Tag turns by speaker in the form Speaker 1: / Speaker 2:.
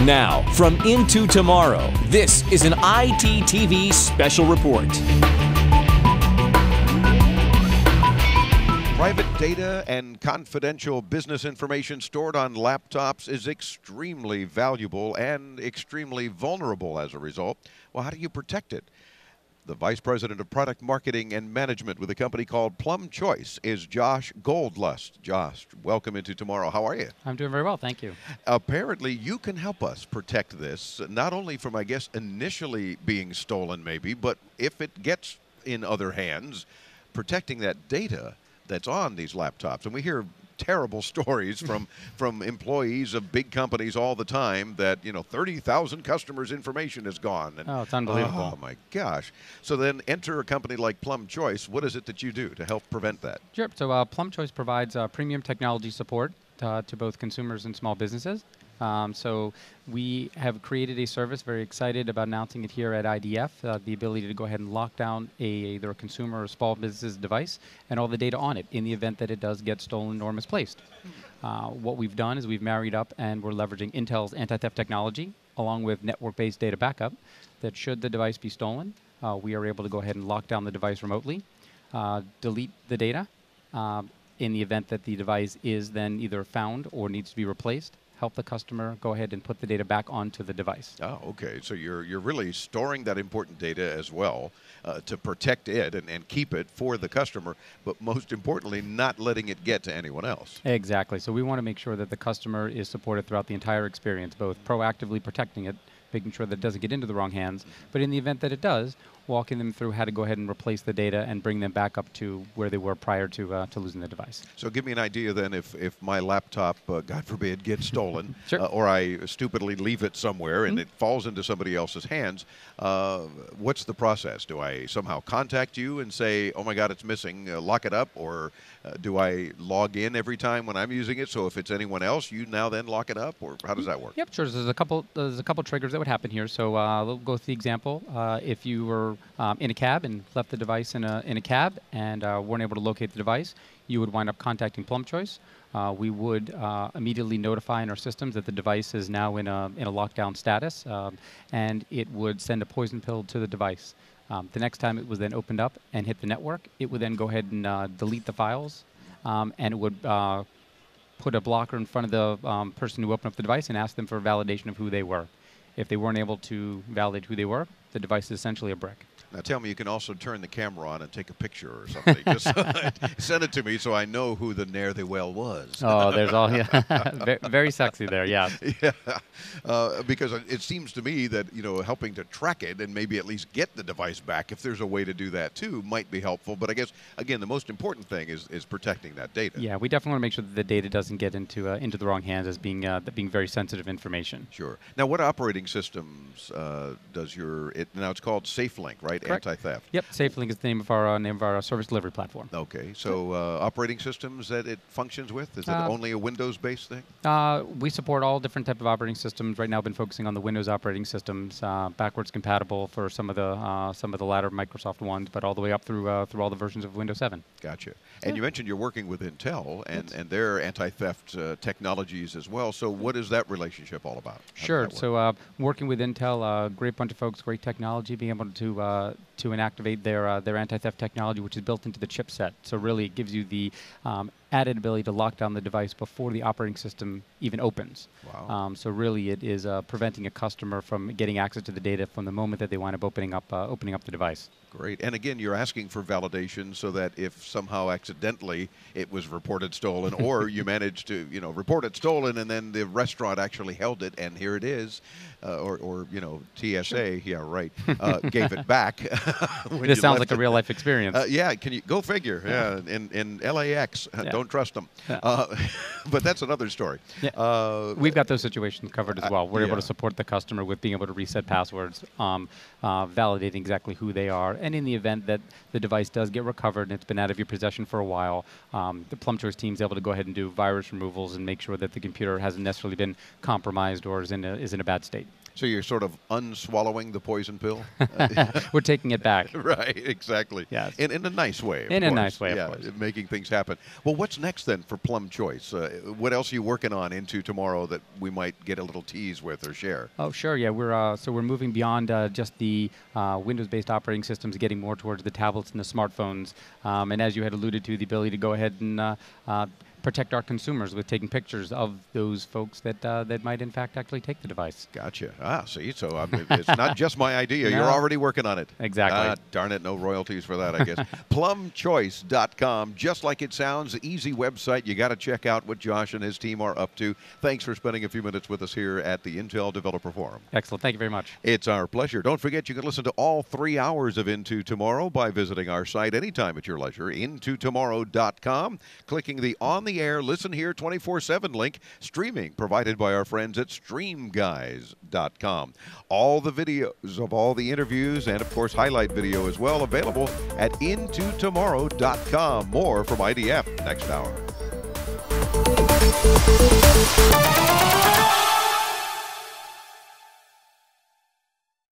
Speaker 1: Now, from Into Tomorrow, this is an ITTV special report.
Speaker 2: Private data and confidential business information stored on laptops is extremely valuable and extremely vulnerable as a result. Well, how do you protect it? The Vice President of Product Marketing and Management with a company called Plum Choice is Josh Goldlust. Josh, welcome Into Tomorrow. How are you?
Speaker 3: I'm doing very well, thank you.
Speaker 2: Apparently, you can help us protect this, not only from, I guess, initially being stolen maybe, but if it gets in other hands, protecting that data that's on these laptops. And we hear terrible stories from employees of big companies all the time that, 30,000 customers' information is gone. And,
Speaker 3: oh, it's unbelievable.
Speaker 2: Oh, my gosh. So then enter a company like Plum Choice. What is it that you do to help prevent that?
Speaker 3: Sure. So Plum Choice provides premium technology support to both consumers and small businesses. So we have created a service, very excited about announcing it here at IDF, the ability to go ahead and lock down either a consumer or small business device and all the data on it in the event that it does get stolen or misplaced. What we've done is we've married up and we're leveraging Intel's anti-theft technology along with network-based data backup that should the device be stolen, we are able to go ahead and lock down the device remotely, delete the data in the event that the device is then either found or needs to be replaced. Help the customer go ahead and put the data back onto the device.
Speaker 2: Oh, okay. So you're really storing that important data as well to protect it and keep it for the customer, but most importantly, not letting it get to anyone else.
Speaker 3: Exactly. So we want to make sure that the customer is supported throughout the entire experience, both proactively protecting it, making sure that it doesn't get into the wrong hands, but in the event that it does, walking them through how to go ahead and replace the data and bring them back up to where they were prior to losing the device.
Speaker 2: So give me an idea then if my laptop, God forbid, gets stolen,
Speaker 3: sure.
Speaker 2: Or I stupidly leave it somewhere and it falls into somebody else's hands, what's the process? Do I somehow contact you and say, oh my God, it's missing, lock it up, or do I log in every time when I'm using it, so if it's anyone else, you now then lock it up, or how does that work?
Speaker 3: Yep, sure. There's a couple triggers that would happen here. So we'll go with the example. If you were in a cab and left the device in a cab and weren't able to locate the device, you would wind up contacting Plum Choice. We would immediately notify in our systems that the device is now in a lockdown status, and it would send a poison pill to the device. The next time it was then opened up and hit the network, it would then go ahead and delete the files, and it would put a blocker in front of the person who opened up the device and ask them for a validation of who they were. If they weren't able to validate who they were, the device is essentially a brick.
Speaker 2: Now tell me, you can also turn the camera on and take a picture or something. Just send it to me so I know who the ne'er-do-well was.
Speaker 3: Oh, there's all, yeah. Very sexy there, yeah.
Speaker 2: Yeah, because it seems to me that, helping to track it and maybe at least get the device back, if there's a way to do that too, might be helpful. But I guess, again, the most important thing is protecting that data.
Speaker 3: Yeah, we definitely want to make sure that the data doesn't get into the wrong hands as being very sensitive information.
Speaker 2: Sure. Now, what operating systems does now it's called SAFElink, right?
Speaker 3: Correct.
Speaker 2: Anti-theft.
Speaker 3: Yep, SAFElink is the name of our service delivery platform.
Speaker 2: Okay, so operating systems that it functions with, is it only a Windows-based thing?
Speaker 3: We support all different type of operating systems. Right now, I've been focusing on the Windows operating systems, backwards compatible for some of the latter Microsoft ones, but all the way up through all the versions of Windows 7.
Speaker 2: Gotcha. And you mentioned you're working with Intel and their anti-theft technologies as well. So what is that relationship all about?
Speaker 3: Sure. So working with Intel, a great bunch of folks, great technology, being able to inactivate their anti-theft technology, which is built into the chipset. So really, it gives you the added ability to lock down the device before the operating system even opens.
Speaker 2: Wow.
Speaker 3: So really, it is preventing a customer from getting access to the data from the moment that they wind up opening up the device.
Speaker 2: Great. And again, you're asking for validation so that if somehow accidentally it was reported stolen, or you managed to, report it stolen, and then the restaurant actually held it, and here it is, or TSA,
Speaker 3: sure.
Speaker 2: Yeah, right, gave it back.
Speaker 3: This sounds like a real life experience.
Speaker 2: Yeah, can you go figure? Yeah, in LAX, don't trust them.
Speaker 3: Yeah.
Speaker 2: But that's another story.
Speaker 3: Yeah. We've got those situations covered as well. We're able to support the customer with being able to reset passwords, validating exactly who they are, and in the event that the device does get recovered and it's been out of your possession for a while, the Plum Choice team is able to go ahead and do virus removals and make sure that the computer hasn't necessarily been compromised or is in a bad state.
Speaker 2: So you're sort of unswallowing the poison pill?
Speaker 3: We're taking it back.
Speaker 2: Right, exactly.
Speaker 3: Yes.
Speaker 2: In a nice way, of
Speaker 3: In
Speaker 2: course.
Speaker 3: a nice way, of
Speaker 2: yeah,
Speaker 3: course.
Speaker 2: making things happen. Well, what's next then for Plum Choice? What else are you working on into tomorrow that we might get a little tease with or share?
Speaker 3: Oh, sure. Yeah, we're moving beyond just the Windows-based operating systems, getting more towards the tablets and the smartphones. And as you had alluded to, the ability to go ahead and protect our consumers with taking pictures of those folks that that might in fact actually take the device.
Speaker 2: Gotcha. See, so I mean, it's not just my idea.
Speaker 3: No.
Speaker 2: You're already working on it.
Speaker 3: Exactly.
Speaker 2: Darn it, no royalties for that, I guess. PlumChoice.com, just like it sounds, easy website. You got to check out what Josh and his team are up to. Thanks for spending a few minutes with us here at the Intel Developer Forum.
Speaker 3: Excellent. Thank you very much.
Speaker 2: It's our pleasure. Don't forget you can listen to all 3 hours of Into Tomorrow by visiting our site anytime at your leisure, intotomorrow.com, clicking the On the Air Listen Here 24/7 link, streaming provided by our friends at streamguys.com. All the videos of all the interviews and, of course, highlight video as well available at intotomorrow.com. More from IDF next hour.